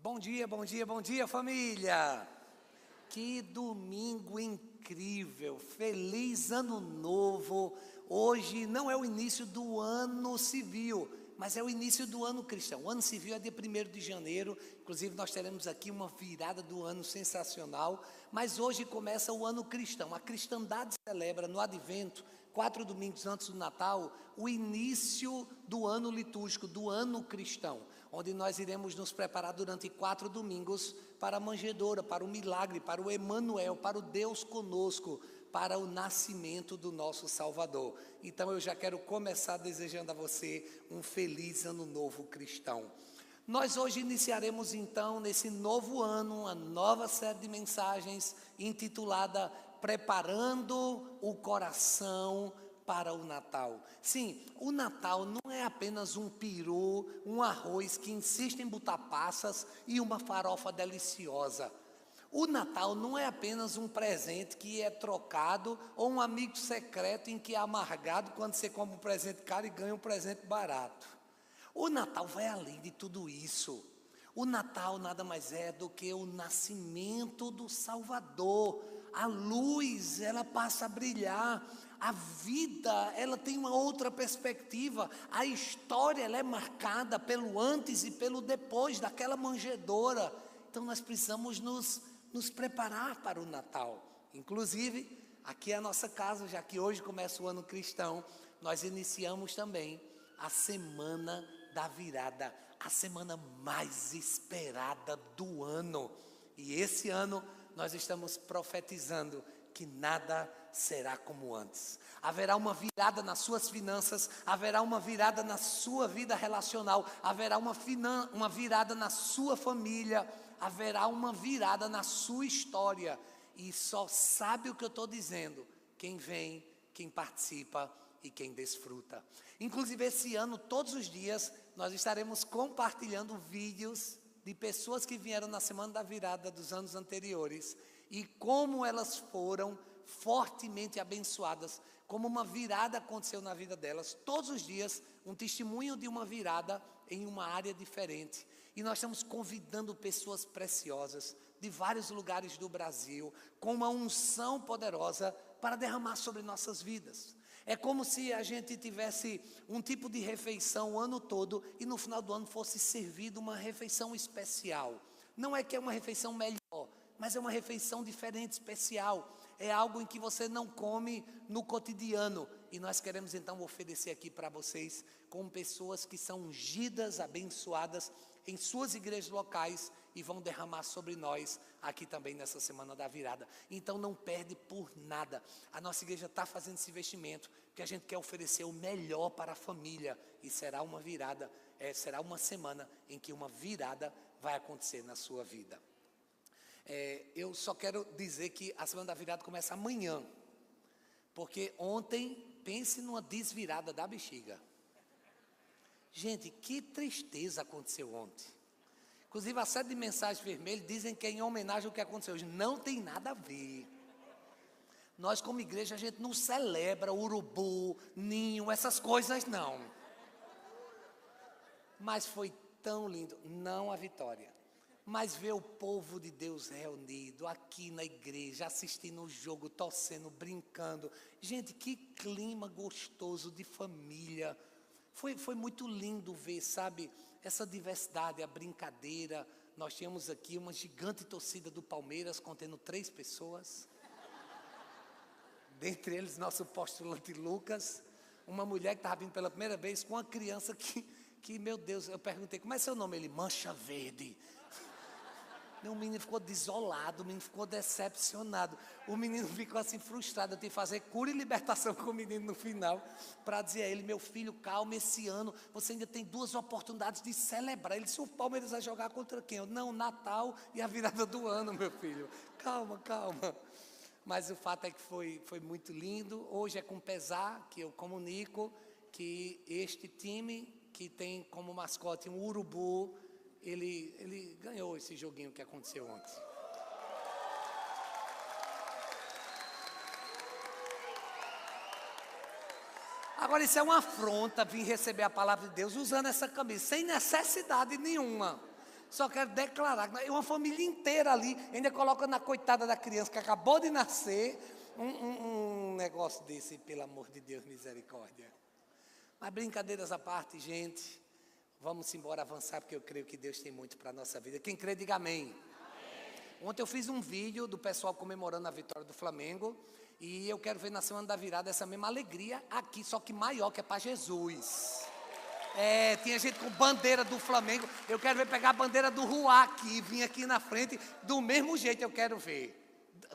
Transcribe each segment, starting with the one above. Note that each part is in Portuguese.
Bom dia, bom dia, bom dia, família! Que domingo incrível! Feliz ano novo! Hoje não é o início do ano civil, mas é o início do ano cristão. O ano civil é dia 1º de janeiro, inclusive nós teremos aqui uma virada do ano sensacional, mas hoje começa o ano cristão. A cristandade celebra no advento, 4 domingos antes do Natal, o início do ano litúrgico, do ano cristão, onde nós iremos nos preparar durante 4 domingos para a manjedoura, para o milagre, para o Emanuel, para o Deus conosco, para o nascimento do nosso Salvador. Então eu já quero começar desejando a você um feliz ano novo cristão. Nós hoje iniciaremos então nesse novo ano, uma nova série de mensagens intitulada Preparando o Coração para o Natal. Sim, o Natal não é apenas um peru, um arroz que insiste em botar passas e uma farofa deliciosa. O Natal não é apenas um presente que é trocado ou um amigo secreto em que é amargado quando você compra um presente caro e ganha um presente barato. O Natal vai além de tudo isso. O Natal nada mais é do que o nascimento do Salvador. A luz, ela passa a brilhar. A vida, ela tem uma outra perspectiva. A história, ela é marcada pelo antes e pelo depois daquela manjedoura. Então nós precisamos nos preparar para o Natal. Inclusive, aqui é a nossa casa, já que hoje começa o ano cristão, nós iniciamos também a semana da virada, a semana mais esperada do ano. E esse ano nós estamos profetizando que nada será como antes. Haverá uma virada nas suas finanças, haverá uma virada na sua vida relacional, haverá uma virada na sua família, haverá uma virada na sua história. E só sabe o que eu estou dizendo quem vem, quem participa e quem desfruta. Inclusive esse ano, todos os dias, nós estaremos compartilhando vídeos de pessoas que vieram na semana da virada dos anos anteriores e como elas foram fortemente abençoadas, como uma virada aconteceu na vida delas. Todos os dias, um testemunho de uma virada em uma área diferente. E nós estamos convidando pessoas preciosas de vários lugares do Brasil, com uma unção poderosa para derramar sobre nossas vidas. É como se a gente tivesse um tipo de refeição o ano todo e no final do ano fosse servido uma refeição especial. Não é que é uma refeição melhor, mas é uma refeição diferente, especial. É algo em que você não come no cotidiano. E nós queremos então oferecer aqui para vocês, com pessoas que são ungidas, abençoadas em suas igrejas locais e vão derramar sobre nós aqui também nessa semana da virada. Então não perde por nada. A nossa igreja está fazendo esse investimento, porque a gente quer oferecer o melhor para a família. E será uma virada, será uma semana em que uma virada vai acontecer na sua vida. Eu só quero dizer que a semana da virada começa amanhã, porque ontem, pense numa desvirada da bexiga. Gente, que tristeza aconteceu ontem. Inclusive a série de mensagens vermelhas dizem que é em homenagem ao que aconteceu hoje. Não tem nada a ver. Nós como igreja, a gente não celebra urubu, ninho, essas coisas não. Mas foi tão lindo, não a vitória, mas ver o povo de Deus reunido aqui na igreja, assistindo o jogo, torcendo, brincando. Gente, que clima gostoso de família. Foi muito lindo ver, sabe, essa diversidade, a brincadeira. Nós tínhamos aqui uma gigante torcida do Palmeiras, contendo 3 pessoas. Dentre eles, nosso postulante Lucas, uma mulher que estava vindo pela primeira vez com uma criança que, meu Deus, eu perguntei, como é seu nome? Ele, Mancha Verde. O menino ficou desolado, o menino ficou decepcionado. O menino ficou assim frustrado. Eu tive que fazer cura e libertação com o menino no final, para dizer a ele, meu filho, calma, esse ano você ainda tem 2 oportunidades de celebrar. Ele disse, o Palmeiras vai jogar contra quem? Eu, não, Natal e a virada do ano, meu filho. Calma, calma. Mas o fato é que foi muito lindo. Hoje é com pesar que eu comunico que este time, que tem como mascote um urubu, ele ganhou esse joguinho que aconteceu ontem. Agora isso é uma afronta vir receber a palavra de Deus usando essa camisa, sem necessidade nenhuma. Só quero declarar, é uma família inteira ali, ainda coloca na coitada da criança que acabou de nascer, um negócio desse, pelo amor de Deus, misericórdia. Mas brincadeiras à parte, gente, vamos embora avançar, porque eu creio que Deus tem muito para a nossa vida. Quem crê, diga amém. Ontem eu fiz um vídeo do pessoal comemorando a vitória do Flamengo, e eu quero ver na semana da virada essa mesma alegria aqui, só que maior, que é para Jesus. Tinha gente com bandeira do Flamengo, eu quero ver pegar a bandeira do Ruá aqui, e vir aqui na frente, do mesmo jeito eu quero ver.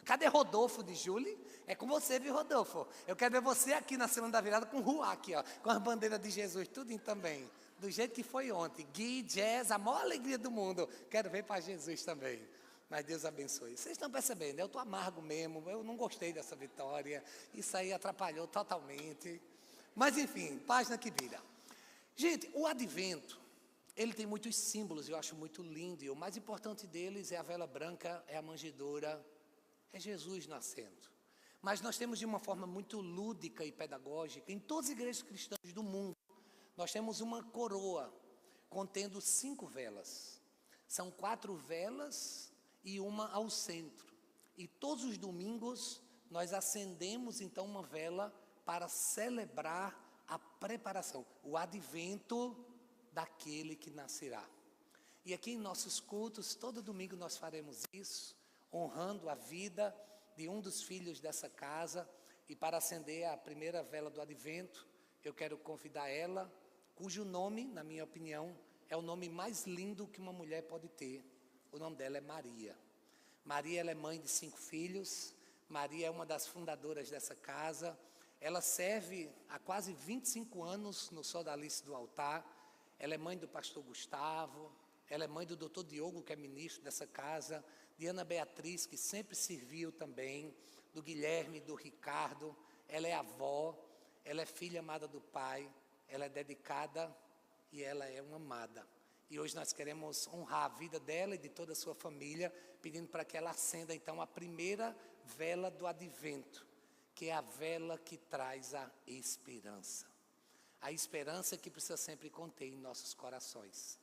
Cadê Rodolfo de Júlio? É com você, viu, Rodolfo? Eu quero ver você aqui na semana da virada com o Ruá aqui, ó, com a bandeira de Jesus, tudinho também. Do jeito que foi ontem, Gui, Jazz, a maior alegria do mundo, quero ver para Jesus também. Mas Deus abençoe. Vocês estão percebendo, eu estou amargo mesmo, eu não gostei dessa vitória, isso aí atrapalhou totalmente. Mas enfim, página que vira. Gente, o advento, ele tem muitos símbolos, eu acho muito lindo, e o mais importante deles é a vela branca, é a manjedoura, é Jesus nascendo. Mas nós temos de uma forma muito lúdica e pedagógica, em todas as igrejas cristãs do mundo, nós temos uma coroa contendo 5 velas. São 4 velas e uma ao centro. E todos os domingos nós acendemos então uma vela para celebrar a preparação, o advento daquele que nascerá. E aqui em nossos cultos, todo domingo nós faremos isso, honrando a vida de um dos filhos dessa casa. E para acender a primeira vela do advento, eu quero convidar ela, cujo nome, na minha opinião, é o nome mais lindo que uma mulher pode ter. O nome dela é Maria. Maria, ela é mãe de 5 filhos. Maria é uma das fundadoras dessa casa. Ela serve há quase 25 anos no Sodalice do Altar. Ela é mãe do pastor Gustavo. Ela é mãe do doutor Diogo, que é ministro dessa casa. De Ana Beatriz, que sempre serviu também. Do Guilherme, do Ricardo. Ela é avó. Ela é filha amada do Pai. Ela é dedicada e ela é uma amada. E hoje nós queremos honrar a vida dela e de toda a sua família, pedindo para que ela acenda então a primeira vela do advento, que é a vela que traz a esperança. A esperança que precisa sempre conter em nossos corações.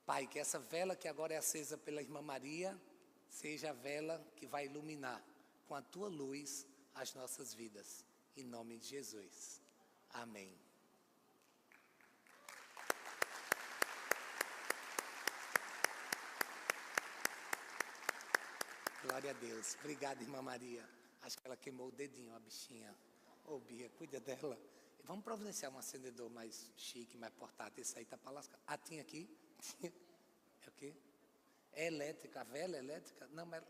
Pai, que essa vela que agora é acesa pela irmã Maria, seja a vela que vai iluminar com a tua luz as nossas vidas. Em nome de Jesus. Amém. Glória a Deus. Obrigado, irmã Maria. Acho que ela queimou o dedinho, a bichinha. Ô, Bia, cuida dela. Vamos providenciar um acendedor mais chique, mais portátil. Esse aí tá para lascar. Ah, tinha aqui? É o quê? É elétrica, a vela é elétrica? Não, mas...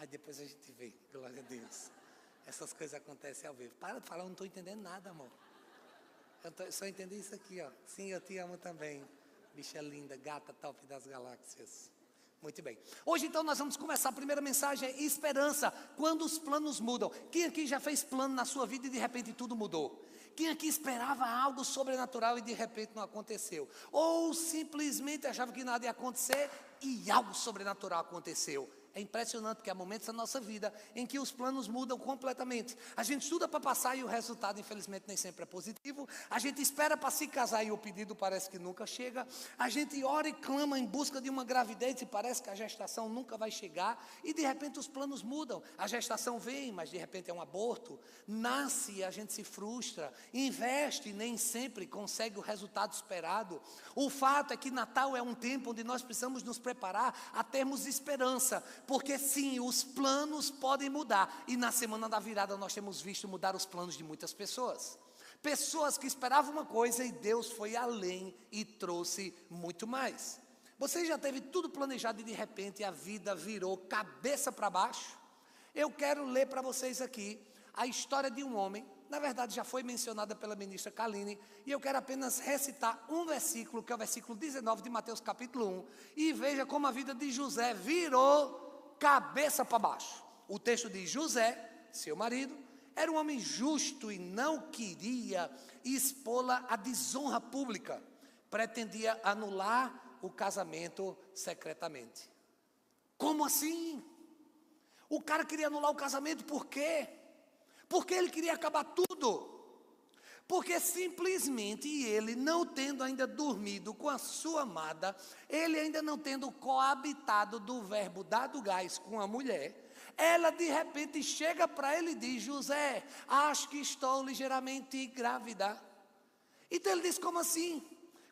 depois a gente vê. Glória a Deus. Essas coisas acontecem ao vivo. Para de falar, eu não estou entendendo nada, amor. Eu só entendi isso aqui, ó. Sim, eu te amo também. Bicha linda, gata top das galáxias. Muito bem. Hoje, então, nós vamos começar a primeira mensagem, é esperança, quando os planos mudam. Quem aqui já fez plano na sua vida e de repente tudo mudou? Quem aqui esperava algo sobrenatural e de repente não aconteceu? Ou simplesmente achava que nada ia acontecer e algo sobrenatural aconteceu? É impressionante porque há momentos da nossa vida em que os planos mudam completamente. A gente estuda para passar e o resultado, infelizmente, nem sempre é positivo. A gente espera para se casar e o pedido parece que nunca chega. A gente ora e clama em busca de uma gravidez e parece que a gestação nunca vai chegar. E de repente os planos mudam. A gestação vem, mas de repente é um aborto. Nasce e a gente se frustra. Investe e nem sempre consegue o resultado esperado. O fato é que Natal é um tempo onde nós precisamos nos preparar a termos esperança. Porque sim, os planos podem mudar. E na semana da virada nós temos visto mudar os planos de muitas pessoas. Pessoas que esperavam uma coisa e Deus foi além e trouxe muito mais. Você já teve tudo planejado e de repente a vida virou cabeça para baixo? Eu quero ler para vocês aqui a história de um homem. Na verdade já foi mencionada pela ministra Kaline. E eu quero apenas recitar um versículo, que é o versículo 19 de Mateus capítulo 1. E veja como a vida de José virou cabeça para baixo. O texto diz: José, seu marido, era um homem justo e não queria expô-la à desonra pública. Pretendia anular o casamento secretamente. Como assim? O cara queria anular o casamento por quê? Porque ele queria acabar tudo. Porque simplesmente ele, não tendo ainda dormido com a sua amada, ele ainda não tendo coabitado do verbo dado gás com a mulher, ela de repente chega para ele e diz: José, acho que estou ligeiramente grávida. Então ele diz: como assim?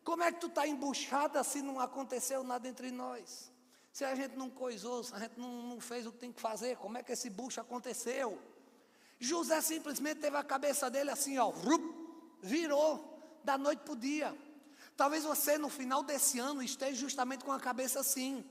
Como é que tu está embuchada se não aconteceu nada entre nós? Se a gente não coisou, se a gente não fez o que tem que fazer, como é que esse bucho aconteceu? José simplesmente teve a cabeça dele assim, ó, virou da noite para o dia. Talvez você no final desse ano esteja justamente com a cabeça assim,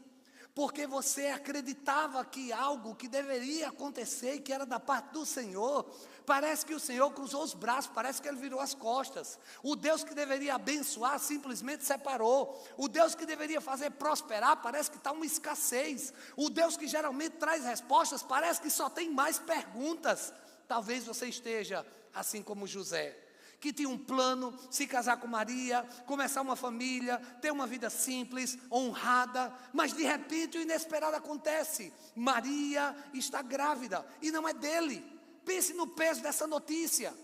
porque você acreditava que algo que deveria acontecer, que era da parte do Senhor, parece que o Senhor cruzou os braços, parece que Ele virou as costas. O Deus que deveria abençoar simplesmente separou. O Deus que deveria fazer prosperar, parece que está uma escassez. O Deus que geralmente traz respostas, parece que só tem mais perguntas. Talvez você esteja assim como José, que tinha um plano, se casar com Maria, começar uma família, ter uma vida simples, honrada, mas de repente o inesperado acontece. Maria está grávida e não é dele. Pense no peso dessa notícia.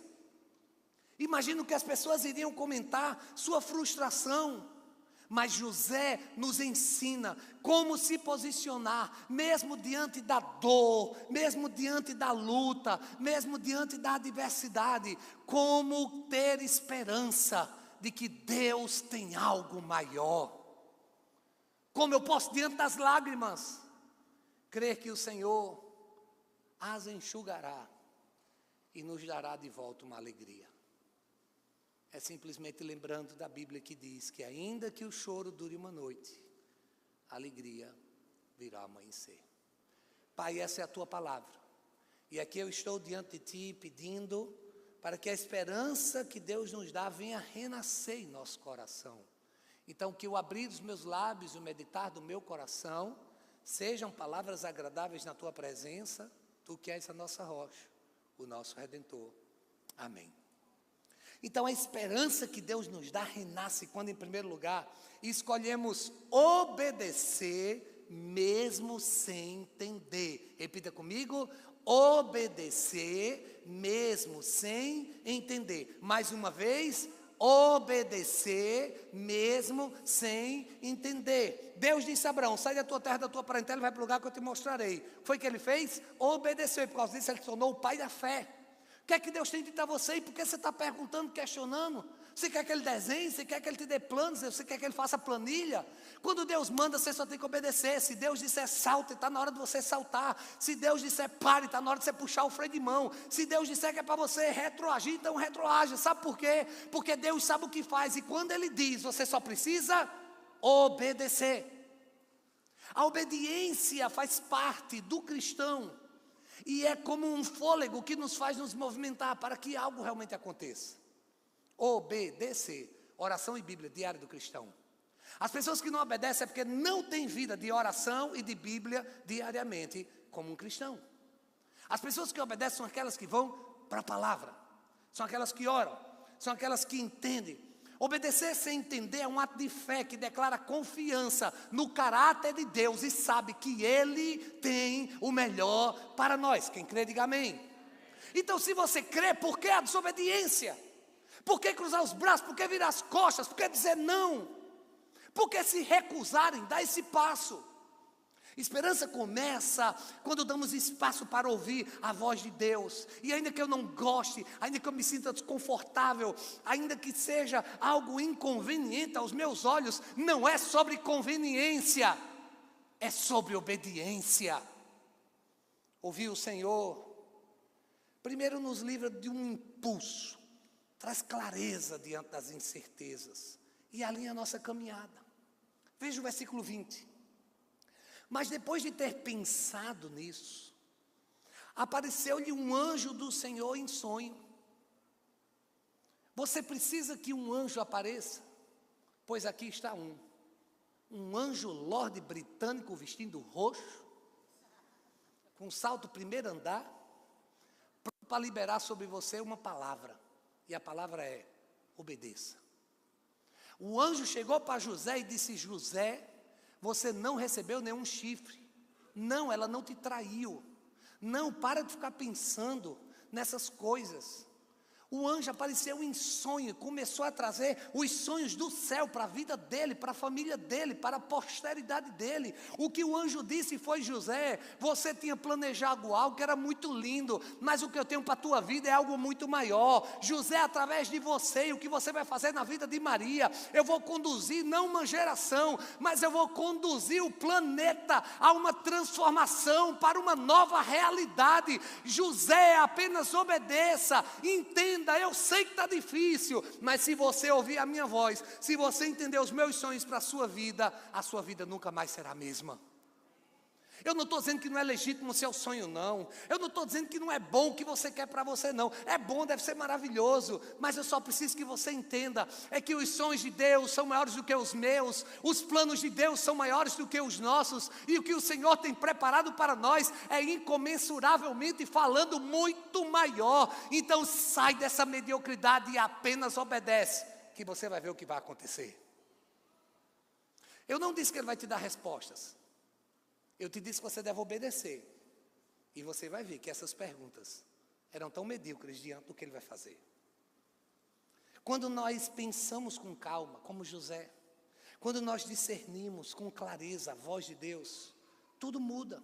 Imagino que as pessoas iriam comentar sua frustração. Mas José nos ensina como se posicionar, mesmo diante da dor, mesmo diante da luta, mesmo diante da adversidade, como ter esperança de que Deus tem algo maior. Como eu posso, diante das lágrimas, crer que o Senhor as enxugará e nos dará de volta uma alegria. É simplesmente lembrando da Bíblia que diz que ainda que o choro dure uma noite, a alegria virá amanhecer. Pai, essa é a tua palavra. E aqui eu estou diante de ti pedindo para que a esperança que Deus nos dá venha renascer em nosso coração. Então que o abrir dos meus lábios e o meditar do meu coração sejam palavras agradáveis na tua presença, tu que és a nossa rocha, o nosso Redentor. Amém. Então a esperança que Deus nos dá renasce quando, em primeiro lugar, escolhemos obedecer mesmo sem entender. Repita comigo: obedecer mesmo sem entender. Mais uma vez, obedecer mesmo sem entender. Deus disse a Abraão: sai da tua terra, da tua parentela e vai para o lugar que eu te mostrarei. Foi o que ele fez? Obedeceu, e por causa disso ele se tornou o pai da fé. O que é que Deus tem dito a você? E por que você está perguntando, questionando? Você quer que Ele desenhe? Você quer que Ele te dê planos? Você quer que Ele faça planilha? Quando Deus manda, você só tem que obedecer. Se Deus disser salta, está na hora de você saltar. Se Deus disser pare, está na hora de você puxar o freio de mão. Se Deus disser que é para você retroagir, então retroaja. Sabe por quê? Porque Deus sabe o que faz. E quando Ele diz, você só precisa obedecer. A obediência faz parte do cristão. E é como um fôlego que nos faz nos movimentar para que algo realmente aconteça. Obedecer. Oração e Bíblia, diário do cristão. As pessoas que não obedecem é porque não têm vida de oração e de Bíblia diariamente como um cristão. As pessoas que obedecem são aquelas que vão para a palavra. São aquelas que oram. São aquelas que entendem. Obedecer sem entender é um ato de fé que declara confiança no caráter de Deus e sabe que Ele tem o melhor para nós. Quem crê, diga amém. Então, se você crê, por que a desobediência? Por que cruzar os braços? Por que virar as costas? Por que dizer não? Por que se recusarem, dar esse passo? Esperança começa quando damos espaço para ouvir a voz de Deus. E ainda que eu não goste, ainda que eu me sinta desconfortável, ainda que seja algo inconveniente aos meus olhos, não é sobre conveniência, é sobre obediência. Ouvir o Senhor, primeiro nos livra de um impulso, traz clareza diante das incertezas e alinha a nossa caminhada. Veja o versículo 20. Mas depois de ter pensado nisso, apareceu-lhe um anjo do Senhor em sonho. Você precisa que um anjo apareça? Pois aqui está um anjo lorde britânico vestindo roxo, com salto primeiro andar, pronto para liberar sobre você uma palavra. E a palavra é: obedeça. O anjo chegou para José e disse: José, você não recebeu nenhum chifre. Não, ela não te traiu. Não, para de ficar pensando nessas coisas. O anjo apareceu em sonho, começou a trazer os sonhos do céu para a vida dele, para a família dele, para a posteridade dele. O que o anjo disse foi: José, você tinha planejado algo que era muito lindo, mas o que eu tenho para a tua vida é algo muito maior. José, através de você, e o que você vai fazer na vida de Maria, eu vou conduzir não uma geração, mas eu vou conduzir o planeta a uma transformação, para uma nova realidade. José, apenas obedeça, entenda. Eu sei que está difícil, mas se você ouvir a minha voz, se você entender os meus sonhos para a sua vida nunca mais será a mesma. Eu não estou dizendo que não é legítimo o seu sonho, não. Eu não estou dizendo que não é bom o que você quer para você, não. É bom, deve ser maravilhoso, mas eu só preciso que você entenda, é que os sonhos de Deus são maiores do que os meus, os planos de Deus são maiores do que os nossos, e o que o Senhor tem preparado para nós é incomensuravelmente falando muito maior. Então sai dessa mediocridade e apenas obedece, que você vai ver o que vai acontecer. Eu não disse que Ele vai te dar respostas. Eu te disse que você deve obedecer. E você vai ver que essas perguntas eram tão medíocres diante do que Ele vai fazer. Quando nós pensamos com calma, como José, quando nós discernimos com clareza a voz de Deus, tudo muda.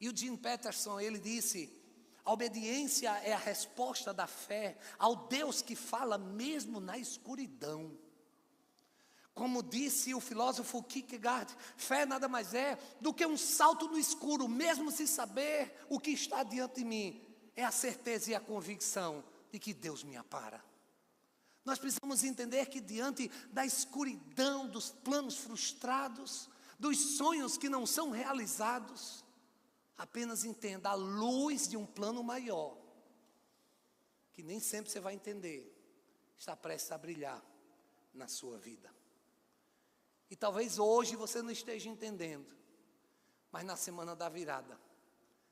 E o Jim Peterson, ele disse: a obediência é a resposta da fé ao Deus que fala mesmo na escuridão. Como disse o filósofo Kierkegaard, fé nada mais é do que um salto no escuro, mesmo sem saber o que está diante de mim. É a certeza e a convicção de que Deus me ampara. Nós precisamos entender que diante da escuridão, dos planos frustrados, dos sonhos que não são realizados, apenas entenda a luz de um plano maior, que nem sempre você vai entender, está prestes a brilhar na sua vida. E talvez hoje você não esteja entendendo, mas na semana da virada,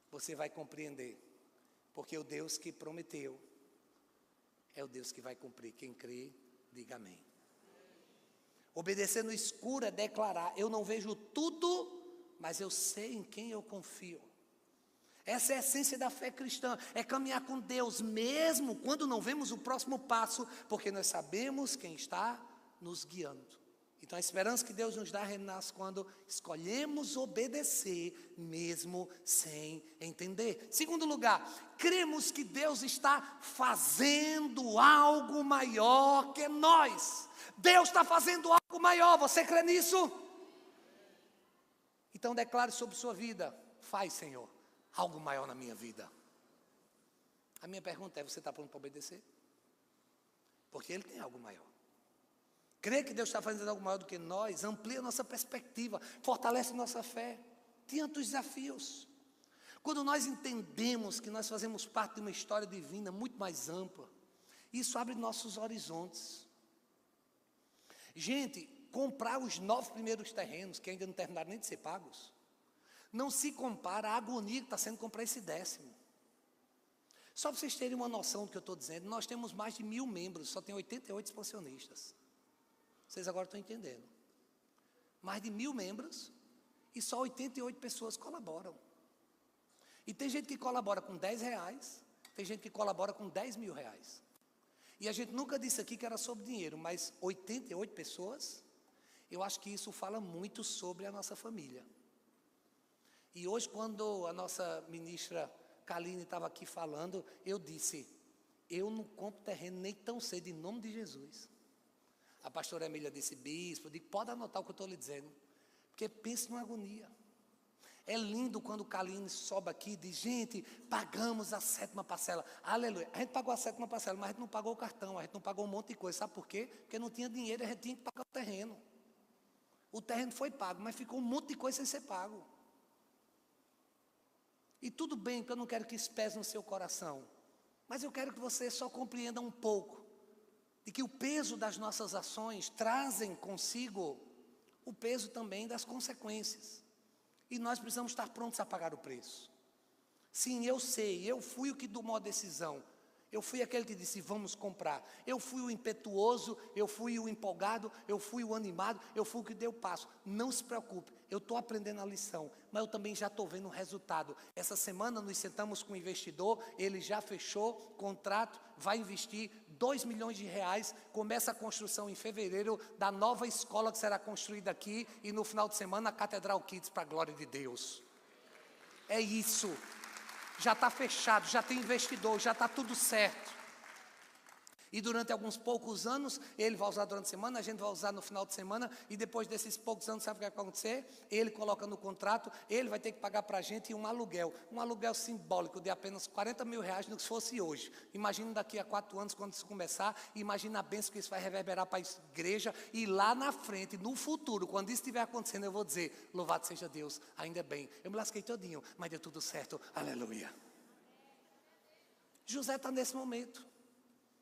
você vai compreender, porque o Deus que prometeu, é o Deus que vai cumprir. Quem crê, diga amém. Obedecer no escuro é declarar: eu não vejo tudo, mas eu sei em quem eu confio. Essa é a essência da fé cristã, é caminhar com Deus, mesmo quando não vemos o próximo passo, porque nós sabemos quem está nos guiando. Então a esperança que Deus nos dá renasce quando escolhemos obedecer, mesmo sem entender. Segundo lugar, cremos que Deus está fazendo algo maior que nós. Deus está fazendo algo maior, você crê nisso? Então declare sobre sua vida: faz, Senhor, algo maior na minha vida. A minha pergunta é: você está pronto para obedecer? Porque Ele tem algo maior. Crer que Deus está fazendo algo maior do que nós amplia a nossa perspectiva, fortalece nossa fé diante dos desafios. Quando nós entendemos que nós fazemos parte de uma história divina muito mais ampla, isso abre nossos horizontes. Gente, comprar os 9 primeiros terrenos, que ainda não terminaram nem de ser pagos, não se compara à agonia que está sendo comprar esse 10º. Só para vocês terem uma noção do que eu estou dizendo, nós temos mais de 1.000 membros, só tem 88 expansionistas. Vocês agora estão entendendo. Mais de 1.000 membros e só 88 pessoas colaboram. E tem gente que colabora com R$10, tem gente que colabora com R$10.000. E a gente nunca disse aqui que era sobre dinheiro, mas 88 pessoas, eu acho que isso fala muito sobre a nossa família. E hoje, quando a nossa ministra Kaline estava aqui falando, eu disse: eu não compro terreno nem tão cedo, em nome de Jesus. A pastora Emília disse: bispo, eu digo, pode anotar o que eu estou lhe dizendo, porque pense numa agonia. É lindo quando o Kaline sobe aqui e diz: gente, pagamos a 7ª parcela. Aleluia. A gente pagou a 7ª parcela, mas a gente não pagou o cartão, a gente não pagou um monte de coisa. Sabe por quê? Porque não tinha dinheiro, a gente tinha que pagar o terreno. O terreno foi pago, mas ficou um monte de coisa sem ser pago. E tudo bem, porque eu não quero que isso pese no seu coração, mas eu quero que você só compreenda um pouco de que o peso das nossas ações trazem consigo o peso também das consequências. E nós precisamos estar prontos a pagar o preço. Sim, eu sei, eu fui o que tomou a decisão. Eu fui aquele que disse, vamos comprar. Eu fui o impetuoso, eu fui o empolgado, eu fui o animado, eu fui o que deu passo. Não se preocupe, eu estou aprendendo a lição, mas eu também já estou vendo o resultado. Essa semana nos sentamos com o investidor, ele já fechou contrato, vai investir R$2 milhões, começa a construção em fevereiro da nova escola que será construída aqui, e no final de semana a Catedral Kids, para a glória de Deus. É isso. Já está fechado, já tem investidor, já está tudo certo. E durante alguns poucos anos, ele vai usar durante a semana, a gente vai usar no final de semana, e depois desses poucos anos, sabe o que vai acontecer? Ele coloca no contrato, ele vai ter que pagar para a gente um aluguel simbólico de apenas R$40 mil no que fosse hoje. Imagina daqui a 4 anos, quando isso começar, imagina a bênção que isso vai reverberar para a igreja, e lá na frente, no futuro, quando isso estiver acontecendo, eu vou dizer, louvado seja Deus, ainda bem, eu me lasquei todinho, mas deu tudo certo, aleluia. José está nesse momento.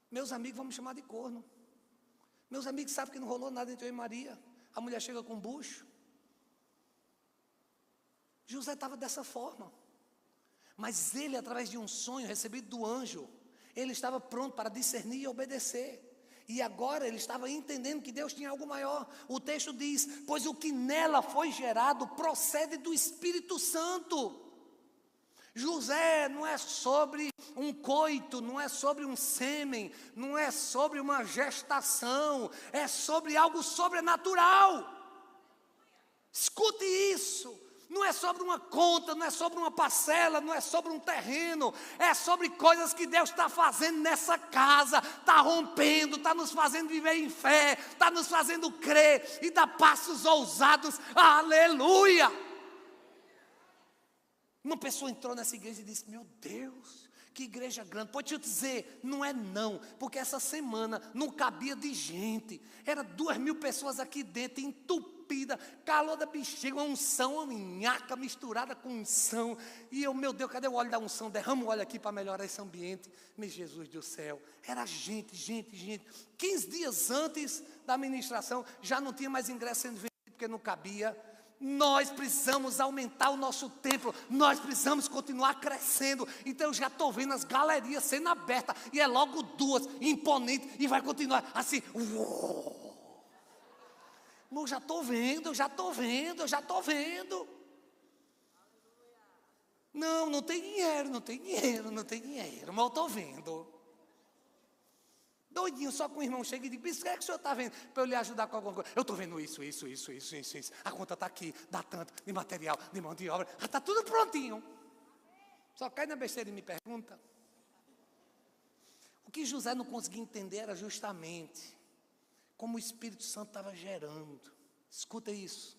Meus amigos vão me chamar de corno. Meus amigos sabem que não rolou nada entre eu e Maria. A mulher chega com bucho. José estava dessa forma. Mas ele, através de um sonho recebido do anjo, ele estava pronto para discernir e obedecer. E agora ele estava entendendo que Deus tinha algo maior. O texto diz, pois o que nela foi gerado procede do Espírito Santo. José não é sobre um coito, não é sobre um sêmen, não é sobre uma gestação, é sobre algo sobrenatural. Escute isso. Não é sobre uma conta, não é sobre uma parcela, não é sobre um terreno, é sobre coisas que Deus está fazendo nessa casa, está rompendo, está nos fazendo viver em fé, está nos fazendo crer e dar passos ousados, aleluia! Uma pessoa entrou nessa igreja e disse, meu Deus, que igreja grande. Pode te dizer, não é não, porque essa semana não cabia de gente, era 2.000 pessoas aqui dentro, entupida, calor da bexiga, uma unção, uma minhaca misturada com unção, e eu, meu Deus, cadê o óleo da unção? Derrama o óleo aqui para melhorar esse ambiente, meu Jesus do céu, era gente, 15 dias antes da ministração, já não tinha mais ingresso sendo vendido, porque não cabia. Nós precisamos aumentar o nosso templo, nós precisamos continuar crescendo. Então eu já estou vendo as galerias sendo abertas, e é logo 2, imponente, e vai continuar assim. Uou. Eu já estou vendo. Não tem dinheiro, mas eu estou vendo. Doidinho, só que o irmão chega e diz, o que é que o senhor está vendo? Para eu lhe ajudar com alguma coisa. Eu estou vendo isso. A conta está aqui, dá tanto, de material, de mão de obra. Já está tudo prontinho. Só cai na besteira e me pergunta. O que José não conseguia entender era justamente como o Espírito Santo estava gerando. Escuta isso.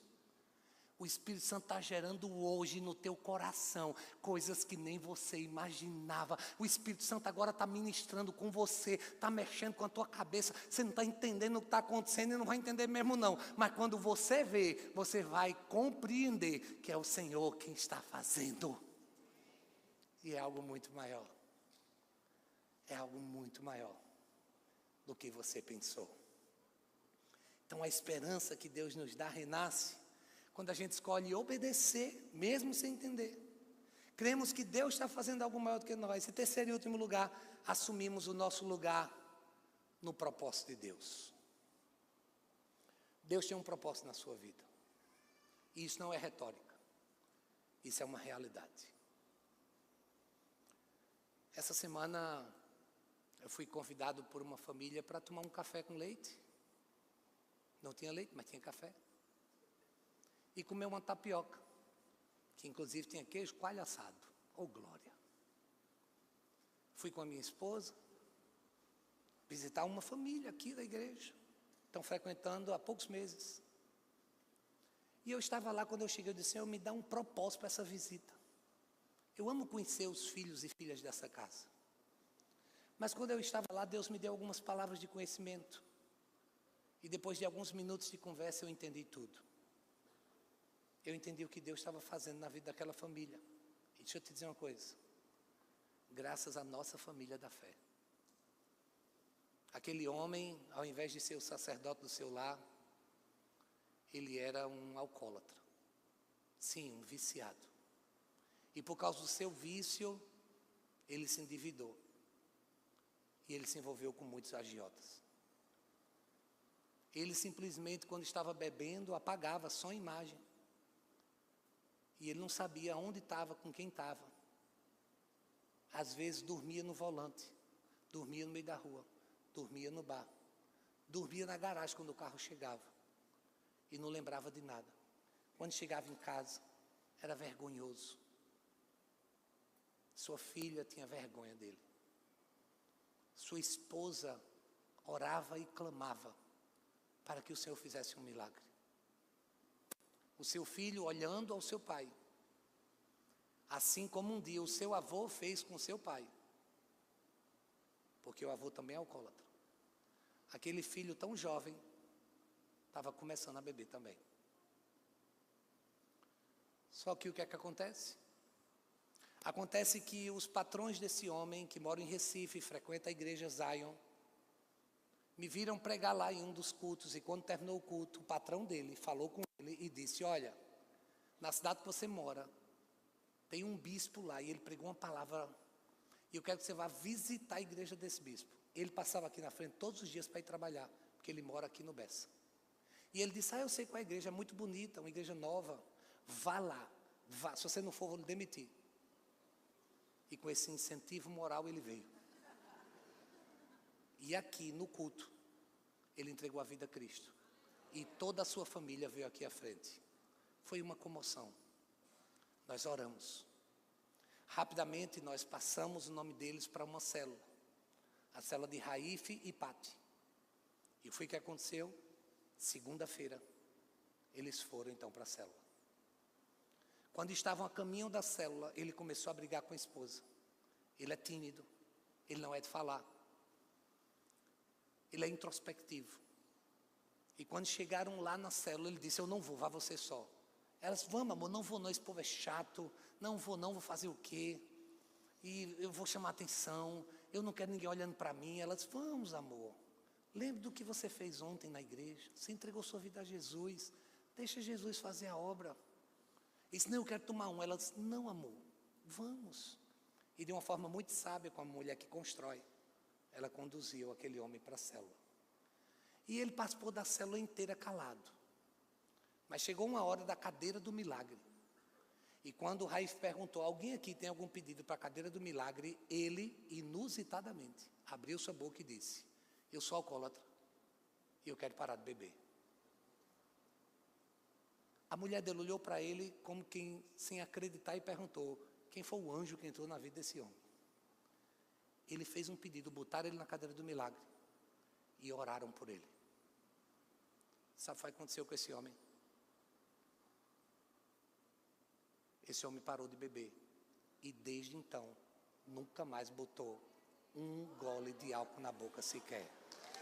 O Espírito Santo está gerando hoje no teu coração coisas que nem você imaginava. O Espírito Santo agora está ministrando com você, está mexendo com a tua cabeça. Você não está entendendo o que está acontecendo e não vai entender mesmo não. Mas quando você vê, você vai compreender que é o Senhor quem está fazendo. E é algo muito maior. É algo muito maior do que você pensou. Então a esperança que Deus nos dá renasce quando a gente escolhe obedecer, mesmo sem entender. Cremos que Deus está fazendo algo maior do que nós. Em terceiro e último lugar, assumimos o nosso lugar no propósito de Deus. Deus tem um propósito na sua vida. E isso não é retórica. Isso é uma realidade. Essa semana eu fui convidado por uma família para tomar um café com leite. Não tinha leite, mas tinha café. E comer uma tapioca, que inclusive tinha queijo coalho assado. Oh, glória! Fui com a minha esposa visitar uma família aqui da igreja. Estão frequentando há poucos meses. E eu estava lá, quando eu cheguei, eu disse, Senhor, me dá um propósito para essa visita. Eu amo conhecer os filhos e filhas dessa casa. Mas quando eu estava lá, Deus me deu algumas palavras de conhecimento. E depois de alguns minutos de conversa, eu entendi tudo. Eu entendi o que Deus estava fazendo na vida daquela família. E deixa eu te dizer uma coisa. Graças à nossa família da fé. Aquele homem, ao invés de ser o sacerdote do seu lar, ele era um alcoólatra. Sim, um viciado. E por causa do seu vício, ele se endividou. E ele se envolveu com muitos agiotas. Ele simplesmente, quando estava bebendo, apagava só a imagem. E ele não sabia onde estava, com quem estava. Às vezes dormia no volante, dormia no meio da rua, dormia no bar, dormia na garagem quando o carro chegava. E não lembrava de nada. Quando chegava em casa, era vergonhoso. Sua filha tinha vergonha dele. Sua esposa orava e clamava para que o Senhor fizesse um milagre. O seu filho olhando ao seu pai, assim como um dia o seu avô fez com o seu pai, porque o avô também é alcoólatra. Aquele filho tão jovem estava começando a beber também. Só que o que é que acontece? Acontece que os patrões desse homem, que mora em Recife e frequenta a igreja Zion, me viram pregar lá em um dos cultos, e quando terminou o culto, o patrão dele falou com ele e disse: olha, na cidade que você mora, tem um bispo lá, e ele pregou uma palavra, e eu quero que você vá visitar a igreja desse bispo. Ele passava aqui na frente todos os dias para ir trabalhar, porque ele mora aqui no Bessa. E ele disse: eu sei qual é a igreja, é muito bonita, uma igreja nova, vá lá, vá, se você não for, vou lhe demitir. E com esse incentivo moral ele veio. E aqui no culto, ele entregou a vida a Cristo. E toda a sua família veio aqui à frente. Foi uma comoção. Nós oramos. Rapidamente nós passamos o nome deles para uma célula. A célula de Raif e Pati. E foi o que aconteceu. Segunda-feira, eles foram então para a célula. Quando estavam a caminho da célula, ele começou a brigar com a esposa. Ele é tímido, ele não é de falar. Ele é introspectivo. E quando chegaram lá na célula, ele disse: eu não vou, vá você só. Elas: vamos, amor, não vou não, esse povo é chato, não, vou fazer o quê? E eu vou chamar atenção, eu não quero ninguém olhando para mim. Elas: vamos, amor, lembre do que você fez ontem na igreja, você entregou sua vida a Jesus, deixa Jesus fazer a obra. Ele disse: não, eu quero tomar um. Ela disse: não, amor, vamos. E de uma forma muito sábia, com a mulher que constrói, ela conduziu aquele homem para a célula. E ele participou da célula inteira calado. Mas chegou uma hora da cadeira do milagre. E quando o Raif perguntou: alguém aqui tem algum pedido para a cadeira do milagre? Ele, inusitadamente, abriu sua boca e disse: eu sou alcoólatra e eu quero parar de beber. A mulher dele olhou para ele como quem, sem acreditar, e perguntou: quem foi o anjo que entrou na vida desse homem? Ele fez um pedido, botaram ele na cadeira do milagre e oraram por ele. Sabe o que aconteceu com esse homem? Esse homem parou de beber e desde então nunca mais botou um gole de álcool na boca sequer.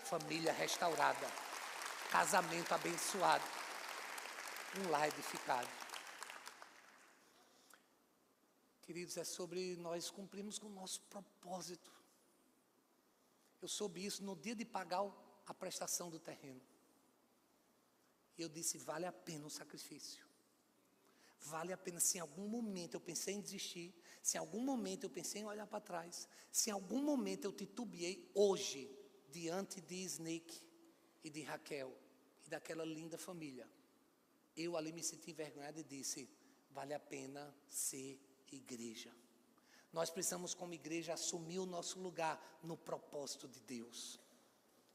Família restaurada, casamento abençoado, um lar edificado. Queridos, é sobre nós cumprirmos com o nosso propósito. Eu soube isso no dia de pagar a prestação do terreno. E eu disse: vale a pena o sacrifício. Vale a pena. Se em algum momento eu pensei em desistir, se em algum momento eu pensei em olhar para trás, se em algum momento eu titubeei, hoje, diante de Snake e de Raquel e daquela linda família, eu ali me senti envergonhado e disse: vale a pena ser igreja. Nós precisamos, como igreja, assumir o nosso lugar no propósito de Deus.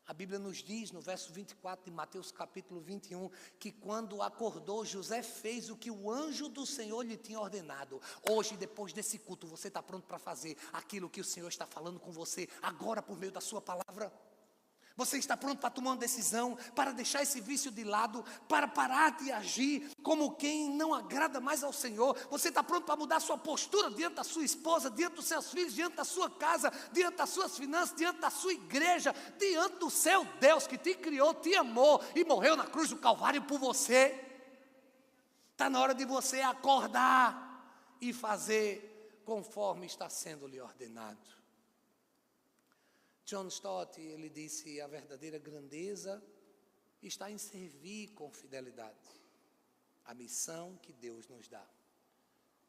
A Bíblia nos diz, no verso 24 de Mateus capítulo 21, que quando acordou, José fez o que o anjo do Senhor lhe tinha ordenado. Hoje, depois desse culto, você está pronto para fazer aquilo que o Senhor está falando com você, agora por meio da sua palavra? Você está pronto para tomar uma decisão, para deixar esse vício de lado, para parar de agir como quem não agrada mais ao Senhor? Você está pronto para mudar sua postura diante da sua esposa, diante dos seus filhos, diante da sua casa, diante das suas finanças, diante da sua igreja, diante do seu Deus que te criou, te amou e morreu na cruz do Calvário por você? Está na hora de você acordar e fazer conforme está sendo lhe ordenado. John Stott, ele disse: a verdadeira grandeza está em servir com fidelidade a missão que Deus nos dá.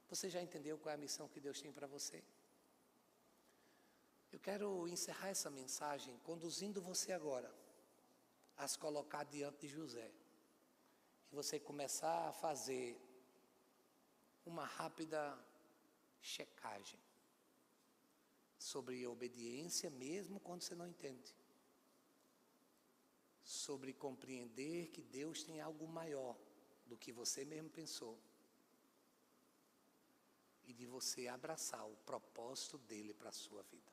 Você já entendeu qual é a missão que Deus tem para você? Eu quero encerrar essa mensagem conduzindo você agora a se colocar diante de José. E você começar a fazer uma rápida checagem sobre obediência mesmo quando você não entende. Sobre compreender que Deus tem algo maior do que você mesmo pensou. E de você abraçar o propósito dele para a sua vida.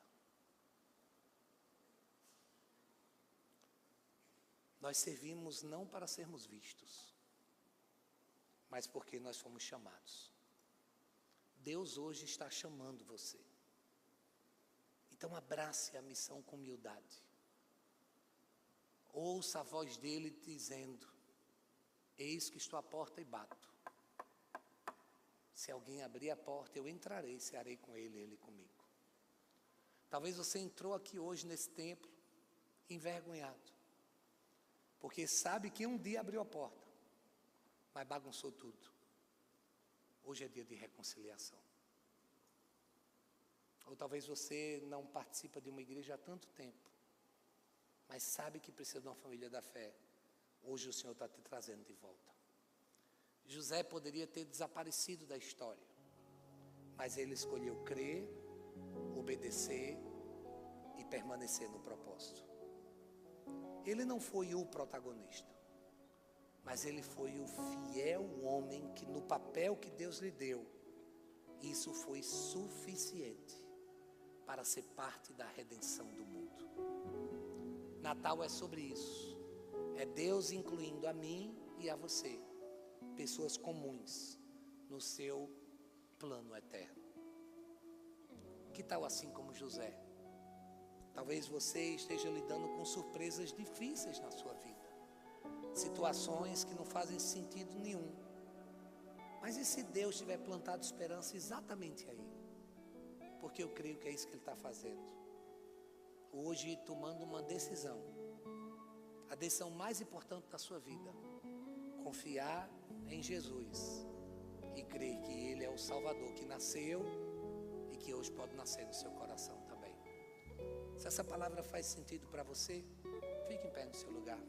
Nós servimos não para sermos vistos, mas porque nós fomos chamados. Deus hoje está chamando você. Então abrace a missão com humildade. Ouça a voz dele dizendo: eis que estou à porta e bato. Se alguém abrir a porta, eu entrarei, cearei com ele, ele comigo. Talvez você entrou aqui hoje nesse templo envergonhado, porque sabe que um dia abriu a porta, mas bagunçou tudo. Hoje é dia de reconciliação. Ou talvez você não participa de uma igreja há tanto tempo, mas sabe que precisa de uma família da fé. Hoje o Senhor está te trazendo de volta. José poderia ter desaparecido da história, mas ele escolheu crer, obedecer e permanecer no propósito. Ele não foi o protagonista, mas ele foi o fiel homem que no papel que Deus lhe deu, isso foi suficiente para ser parte da redenção do mundo. Natal é sobre isso. É Deus incluindo a mim e a você, pessoas comuns, no seu plano eterno. Que tal assim como José? Talvez você esteja lidando com surpresas difíceis na sua vida. Situações que não fazem sentido nenhum. Mas e se Deus tiver plantado esperança exatamente aí? Porque eu creio que é isso que Ele está fazendo. Hoje, tomando uma decisão. A decisão mais importante da sua vida. Confiar em Jesus. E crer que Ele é o Salvador que nasceu e que hoje pode nascer no seu coração também. Se essa palavra faz sentido para você, fique em pé no seu lugar.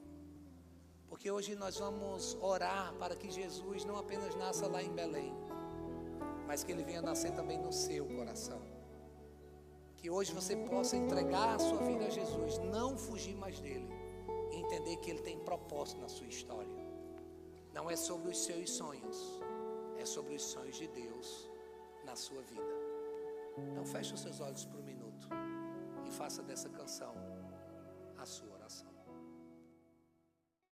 Porque hoje nós vamos orar para que Jesus não apenas nasça lá em Belém, mas que Ele venha nascer também no seu coração. Que hoje você possa entregar a sua vida a Jesus, não fugir mais dele, e entender que Ele tem propósito na sua história. Não é sobre os seus sonhos, é sobre os sonhos de Deus na sua vida. Então feche os seus olhos por um minuto e faça dessa canção a sua oração.